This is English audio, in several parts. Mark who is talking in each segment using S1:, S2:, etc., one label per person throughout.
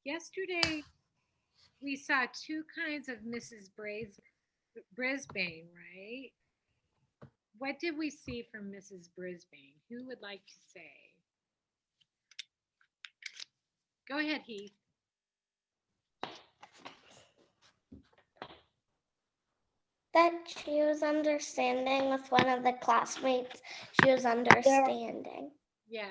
S1: Yesterday, we saw two kinds of Mrs. Brisbane, right? What did we see from Mrs. Brisbane? Who would like to say? Go ahead, Heath.
S2: That she was understanding with one of the classmates. She was understanding.
S1: Yeah.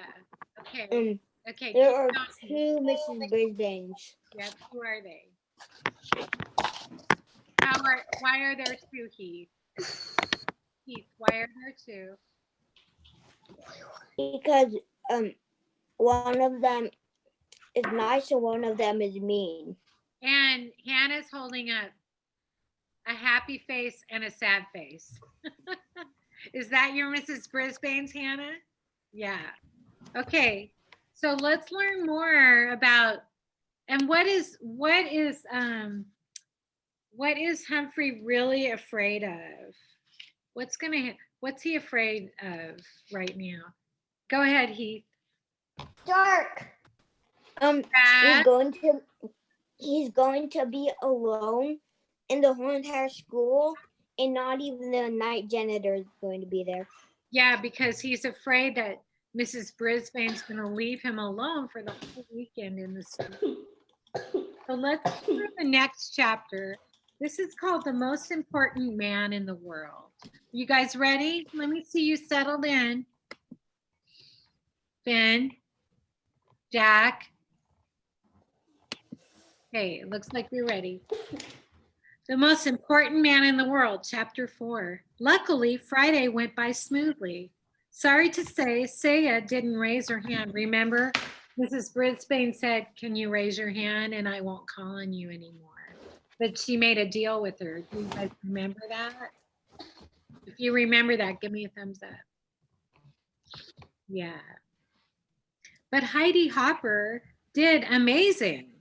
S1: Okay. Okay.
S3: There are two Mrs. Brisbanes.
S1: Yep. Who are they? Why are there two, Heath? Heath, why are there two?
S3: Because one of them is nice and one of them is mean.
S1: And Hannah's holding up a happy face and a sad face. Is that your Mrs. Brisbane's, Hannah? Yeah. Okay. So let's learn more about and what is Humphrey really afraid of? What's he afraid of right now? Go ahead, Heath.
S2: Dark.
S3: He's going to be alone in the whole entire school, and not even the night janitor is going to be there.
S1: Yeah, because he's afraid that Mrs. Brisbane's going to leave him alone for the whole weekend in the school. So let's do the next chapter. This is called The Most Important Man in the World. You guys ready? Let me see you settled in. Finn, Jack. Okay, it looks like you're ready. The Most Important Man in the World, Chapter 4. Luckily, Friday went by smoothly. Sorry to say, Saya didn't raise her hand. Remember, Mrs. Brisbane said, can you raise your hand and I won't call on you anymore. But she made a deal with her. Do you guys remember that? If you remember that, give me a thumbs up. Yeah. But Heidi Hopper did amazing.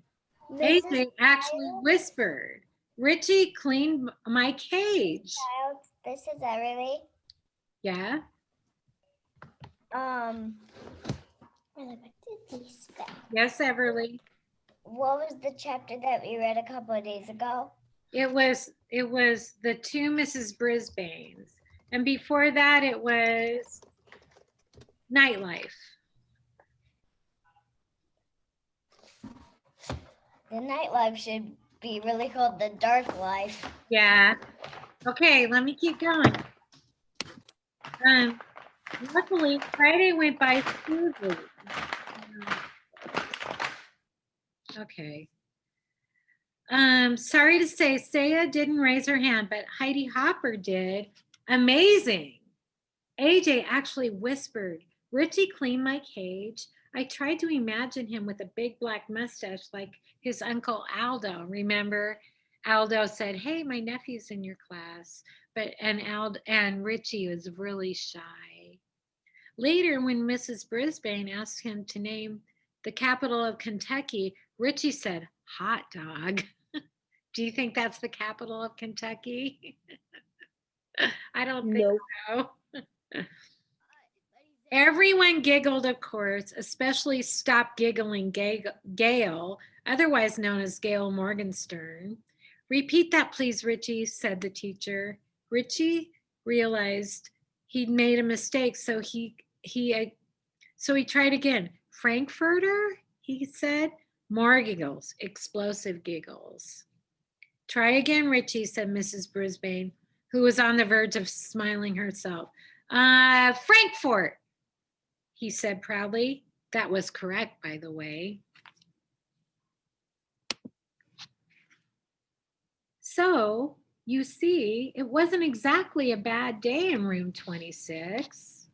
S1: AJ actually whispered, Richie cleaned my cage.
S2: Child, this is Everly.
S1: Yeah. Yes, Everly.
S2: What was the chapter that we read a couple of days ago?
S1: It was the two Mrs. Brisbanes. And before that, it was Nightlife.
S2: The Nightlife should be really called The Dark Life.
S1: Yeah. Okay, let me keep going. Luckily, Friday went by smoothly. Okay. Sorry to say, Saya didn't raise her hand, but Heidi Hopper did. Amazing. AJ actually whispered, Richie cleaned my cage. I tried to imagine him with a big black mustache like his uncle Aldo. Remember, Aldo said, hey, my nephew's in your class. And Richie was really shy. Later, when Mrs. Brisbane asked him to name the capital of Kentucky, Richie said, hot dog. Do you think that's the capital of Kentucky? I don't think so. Everyone giggled, of course, especially Stop Giggling Gail, otherwise known as Gail Morgenstern. Repeat that, please, Richie, said the teacher. Richie realized he'd made a mistake, so he tried again. Frankfurter, he said. More giggles, explosive giggles. Try again, Richie, said Mrs. Brisbane, who was on the verge of smiling herself. Frankfurt, he said proudly. That was correct, by the way. So, you see, it wasn't exactly a bad day in room 26.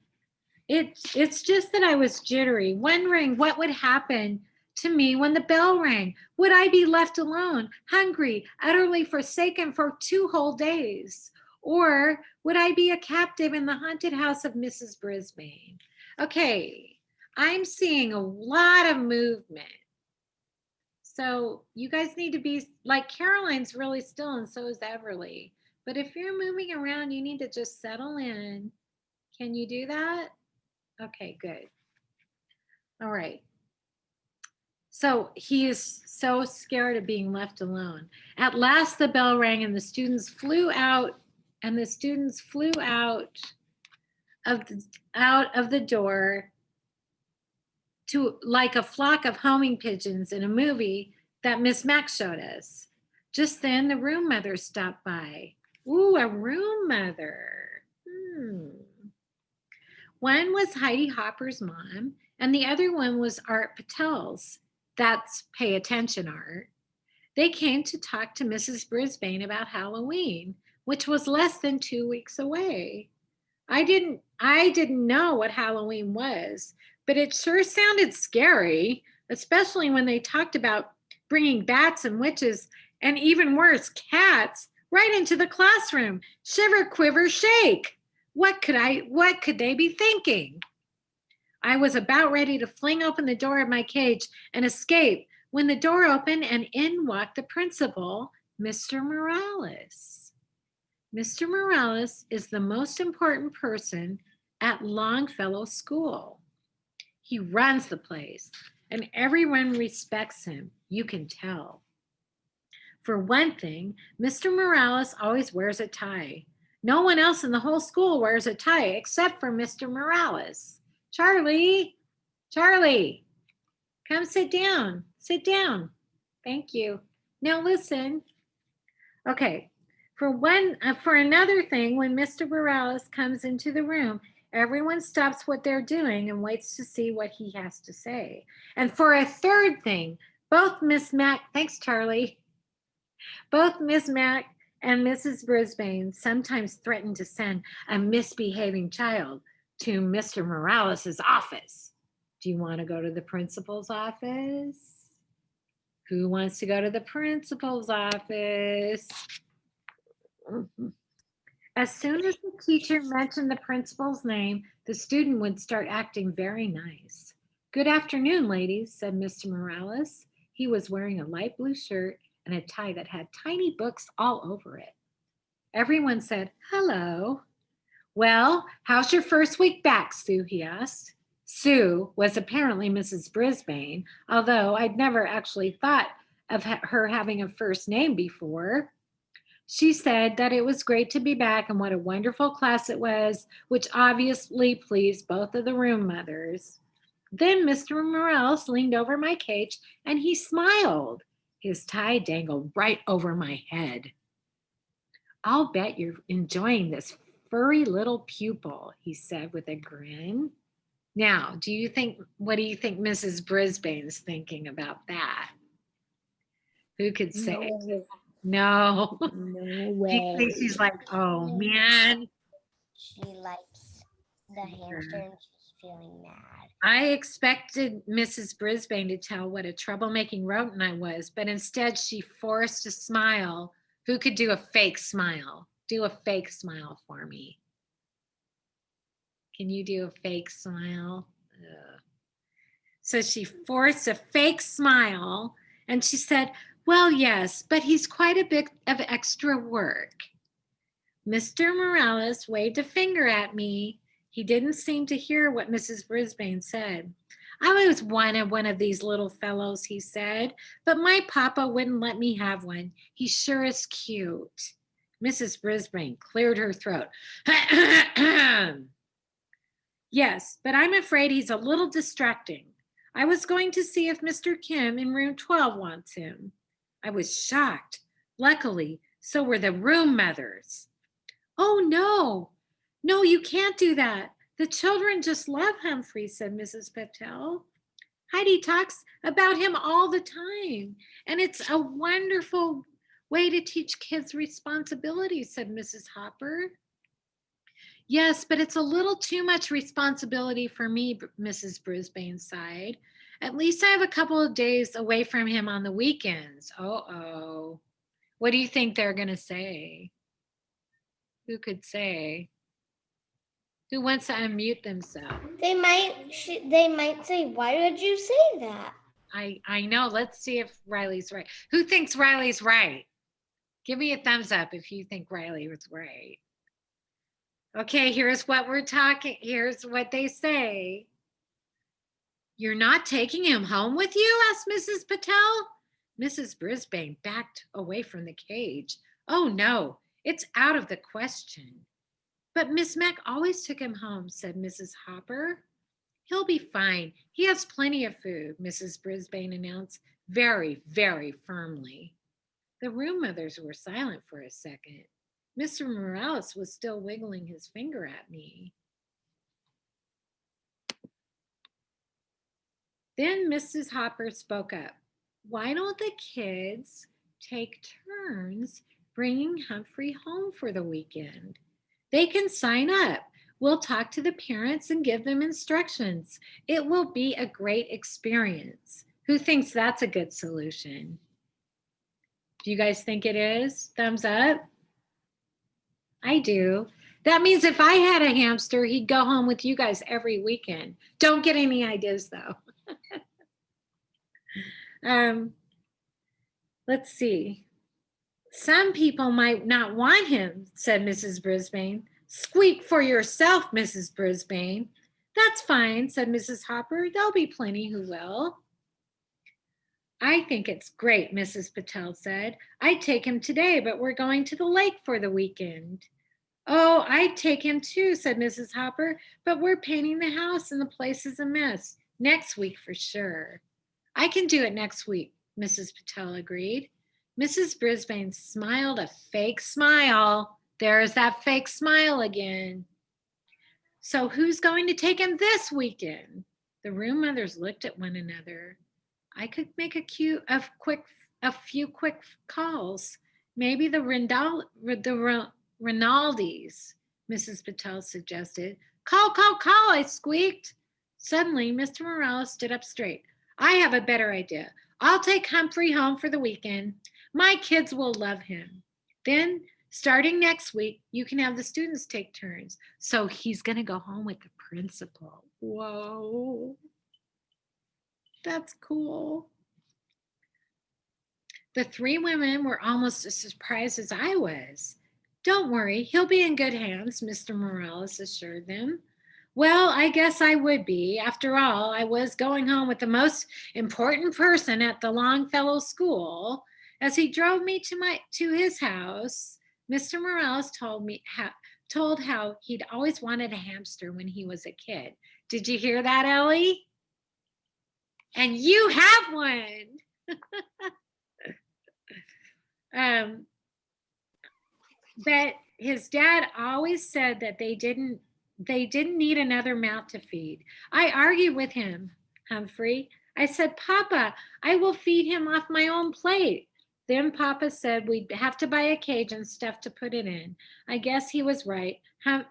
S1: It's just that I was jittery, wondering what would happen to me when the bell rang. Would I be left alone, hungry, utterly forsaken for 2 whole days? Or would I be a captive in the haunted house of Mrs. Brisbane? Okay, I'm seeing a lot of movement. So you guys need to be, like Caroline's really still and so is Everly. But if you're moving around, you need to just settle in. Can you do that? Okay, good. All right. So he is so scared of being left alone. At last the bell rang and the students flew out out of the door to like a flock of homing pigeons in a movie that Miss Mac showed us. Just then the room mother stopped by. Ooh, a room mother. One was Heidi Hopper's mom, and the other one was Art Patel's. That's pay attention, Art. They came to talk to Mrs. Brisbane about Halloween, which was less than 2 weeks away. I didn't know what Halloween was, but it sure sounded scary, especially when they talked about bringing bats and witches and even worse, cats right into the classroom. Shiver, quiver, shake. What could they be thinking? I was about ready to fling open the door of my cage and escape when the door opened and in walked the principal, Mr. Morales. Mr. Morales is the most important person at Longfellow School. He runs the place and everyone respects him, you can tell. For one thing, Mr. Morales always wears a tie. No one else in the whole school wears a tie except for Mr. Morales. Charlie, come sit down. Sit down. Thank you. Now listen. Okay. For another thing, when Mr. Morales comes into the room, everyone stops what they're doing and waits to see what he has to say. And for a third thing, both Miss Mac, thanks Charlie, both Miss Mac and Mrs. Brisbane sometimes threaten to send a misbehaving child to Mr. Morales's office. Do you want to go to the principal's office? Who wants to go to the principal's office? As soon as the teacher mentioned the principal's name, the student would start acting very nice. Good afternoon, ladies, said Mr. Morales. He was wearing a light blue shirt and a tie that had tiny books all over it. Everyone said, hello. Well, how's your first week back, Sue, he asked. Sue was apparently Mrs. Brisbane, although I'd never actually thought of her having a first name before. She said that it was great to be back and what a wonderful class it was, which obviously pleased both of the room mothers. Then Mr. Morales leaned over my cage and he smiled. His tie dangled right over my head. I'll bet you're enjoying this furry little pupil, he said with a grin. Now, what do you think Mrs. Brisbane's thinking about that? Who could say? No.
S3: No way.
S1: She's like, oh man.
S2: She likes the hamster and she's feeling mad.
S1: I expected Mrs. Brisbane to tell what a troublemaking rodent I was, but instead she forced a smile. Who could do a fake smile? Do a fake smile for me. Can you do a fake smile? Ugh. So she forced a fake smile and she said, well, yes, but he's quite a bit of extra work. Mr. Morales waved a finger at me. He didn't seem to hear what Mrs. Brisbane said. I was one of these little fellows, he said, but my papa wouldn't let me have one. He sure is cute. Mrs. Brisbane cleared her throat. Yes, but I'm afraid he's a little distracting. I was going to see if Mr. Kim in room 12 wants him. I was shocked. Luckily, so were the room mothers. Oh, no, you can't do that. The children just love Humphrey, said Mrs. Patel. Heidi talks about him all the time, and it's a wonderful way to teach kids responsibility, said Mrs. Hopper. Yes, but it's a little too much responsibility for me, Mrs. Brisbane sighed. At least I have a couple of days away from him on the weekends. Uh-oh. What do you think they're going to say? Who could say? Who wants to unmute themselves?
S2: They might say, why did you say that?
S1: I know. Let's see if Riley's right. Who thinks Riley's right? Give me a thumbs up if you think Riley was right. Okay, here's what they say. You're not taking him home with you? Asked Mrs. Patel. Mrs. Brisbane backed away from the cage. Oh no, it's out of the question. But Miss Mac always took him home, said Mrs. Hopper. He'll be fine. He has plenty of food, Mrs. Brisbane announced very, very firmly. The room mothers were silent for a second. Mr. Morales was still wiggling his finger at me. Then Mrs. Hopper spoke up. Why don't the kids take turns bringing Humphrey home for the weekend? They can sign up. We'll talk to the parents and give them instructions. It will be a great experience. Who thinks that's a good solution? Do you guys think it is? Thumbs up? I do. That means if I had a hamster, he'd go home with you guys every weekend. Don't get any ideas though. Let's see. Some people might not want him, said Mrs. Brisbane. Squeak for yourself, Mrs. Brisbane. That's fine, said Mrs. Hopper. There'll be plenty who will. I think it's great, Mrs. Patel said. I'd take him today, but we're going to the lake for the weekend. Oh, I'd take him too, said Mrs. Hopper, but we're painting the house and the place is a mess. Next week for sure. I can do it next week, Mrs. Patel agreed. Mrs. Brisbane smiled a fake smile. There's that fake smile again. So who's going to take him this weekend? The room mothers looked at one another. I could make a few quick calls. Maybe the Rinaldis, Mrs. Patel suggested. Call, I squeaked. Suddenly, Mr. Morales stood up straight. I have a better idea. I'll take Humphrey home for the weekend. My kids will love him. Then, starting next week, you can have the students take turns. So he's going to go home with the principal. Whoa. That's cool. The three women were almost as surprised as I was. Don't worry, he'll be in good hands, Mr. Morales assured them. Well, I guess I would be. After all, I was going home with the most important person at the Longfellow School. As he drove me to his house, Mr. Morales told how he'd always wanted a hamster when he was a kid. Did you hear that, Ellie? And you have one. But his dad always said that they didn't need another mouth to feed. I argued with him, Humphrey. I said, Papa, I will feed him off my own plate. Then Papa said we'd have to buy a cage and stuff to put it in. I guess he was right. Humphrey.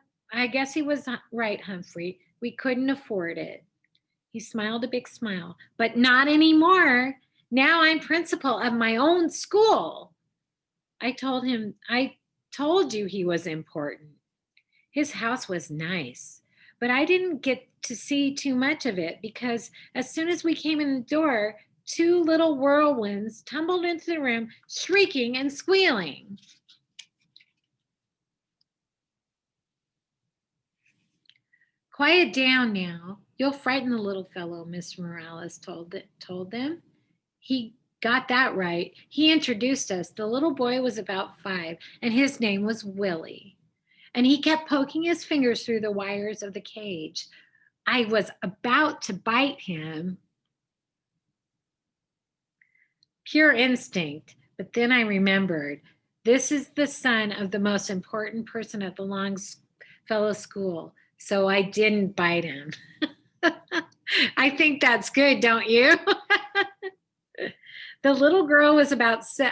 S1: We couldn't afford it. He smiled a big smile, but not anymore. Now I'm principal of my own school. I told you he was important. His house was nice, but I didn't get to see too much of it because as soon as we came in the door, two little whirlwinds tumbled into the room, shrieking and squealing. Quiet down now. You'll frighten the little fellow, Mr. Morales told them. He got that right. He introduced us. The little boy was about 5, and his name was Willie. And he kept poking his fingers through the wires of the cage. I was about to bite him. Pure instinct. But then I remembered, this is the son of the most important person at the Longfellow School. So I didn't bite him. I think that's good, don't you? The little girl was about 7,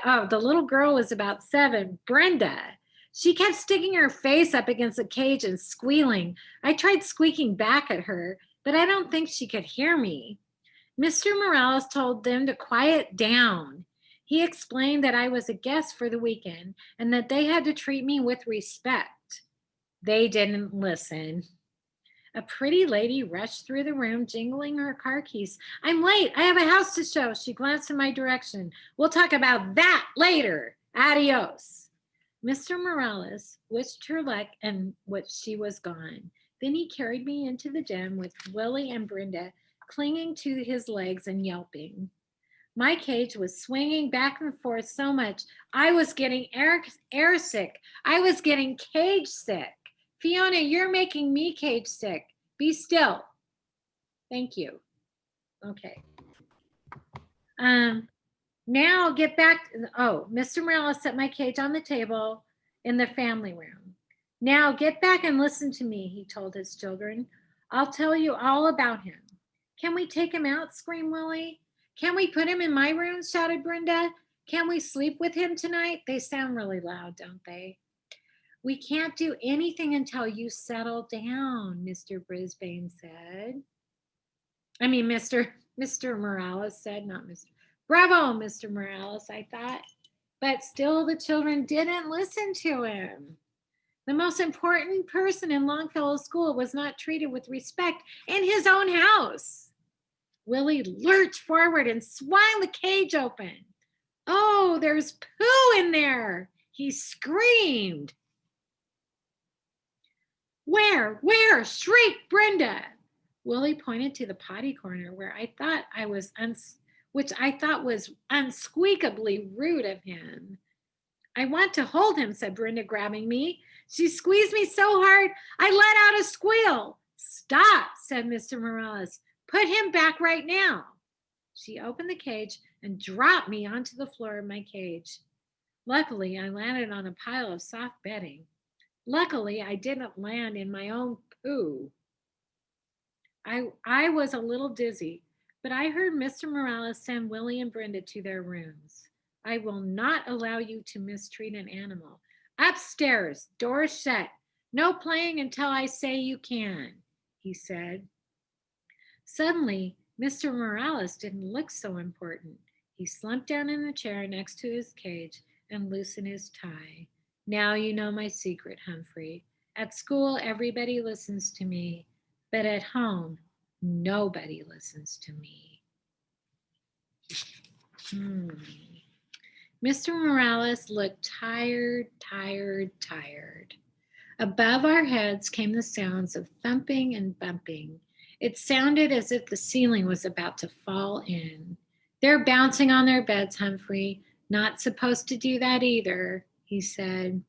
S1: Brenda. She kept sticking her face up against the cage and squealing. I tried squeaking back at her, but I don't think she could hear me. Mr. Morales told them to quiet down. He explained that I was a guest for the weekend and that they had to treat me with respect. They didn't listen. A pretty lady rushed through the room, jingling her car keys. I'm late. I have a house to show. She glanced in my direction. We'll talk about that later. Adios. Mr. Morales wished her luck and she was gone. Then he carried me into the gym with Willie and Brenda clinging to his legs and yelping. My cage was swinging back and forth so much, I was getting air sick. I was getting cage sick. Fiona, you're making me cage sick. Be still. Thank you. Okay. Now get back. Oh, Mr. Morales set my cage on the table in the family room. Now get back and listen to me, he told his children. I'll tell you all about him. Can we take him out? Screamed Willie. Can we put him in my room? Shouted Brenda. Can we sleep with him tonight? They sound really loud, don't they? We can't do anything until you settle down, Mr. Brisbane said. I mean, Mr. Morales said, not Mr. Bravo, Mr. Morales, I thought. But still, the children didn't listen to him. The most important person in Longfellow School was not treated with respect in his own house. Willie lurched forward and swung the cage open. Oh, there's poo in there, he screamed. Where? Shrieked Brenda. Willie pointed to the potty corner where which I thought was unsqueakably rude of him. I want to hold him, said Brenda, grabbing me. She squeezed me so hard, I let out a squeal. Stop, said Mr. Morales. Put him back right now. She opened the cage and dropped me onto the floor of my cage. Luckily, I landed on a pile of soft bedding. Luckily, I didn't land in my own poo. I was a little dizzy, but I heard Mr. Morales send Willie and Brenda to their rooms. I will not allow you to mistreat an animal. Upstairs, doors shut. No playing until I say you can, he said. Suddenly, Mr. Morales didn't look so important. He slumped down in the chair next to his cage and loosened his tie. Now you know my secret, Humphrey. At school, everybody listens to me, but at home, nobody listens to me. Mr. Morales looked tired. Above our heads came the sounds of thumping and bumping. It sounded as if the ceiling was about to fall in. They're bouncing on their beds, Humphrey. Not supposed to do that either, he said.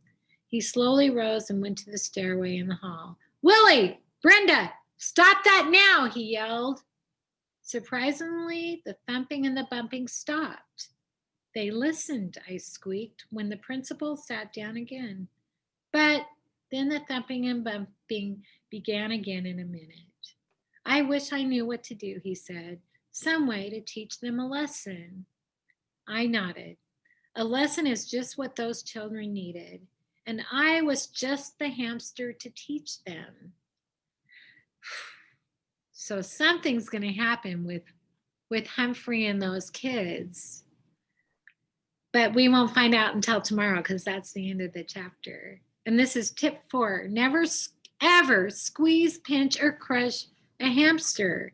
S1: He slowly rose and went to the stairway in the hall. Willie, Brenda, stop that now, he yelled. Surprisingly, the thumping and the bumping stopped. They listened, I squeaked, when the principal sat down again. But then the thumping and bumping began again in a minute. I wish I knew what to do, he said. Some way to teach them a lesson. I nodded. A lesson is just what those children needed. And I was just the hamster to teach them. So something's going to happen with Humphrey and those kids. But we won't find out until tomorrow because that's the end of the chapter. And this is tip 4. Never ever squeeze, pinch, or crush a hamster.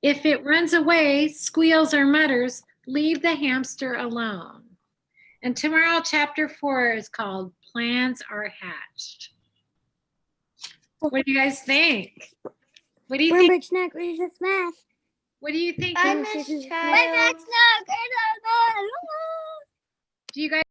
S1: If it runs away, squeals, or mutters, leave the hamster alone. And tomorrow, chapter 4 is called Plans Are Hatched. What do you guys think? What do you think?
S3: Remember, snack recess math.
S1: What do you think?
S2: I missed child.
S1: Do you guys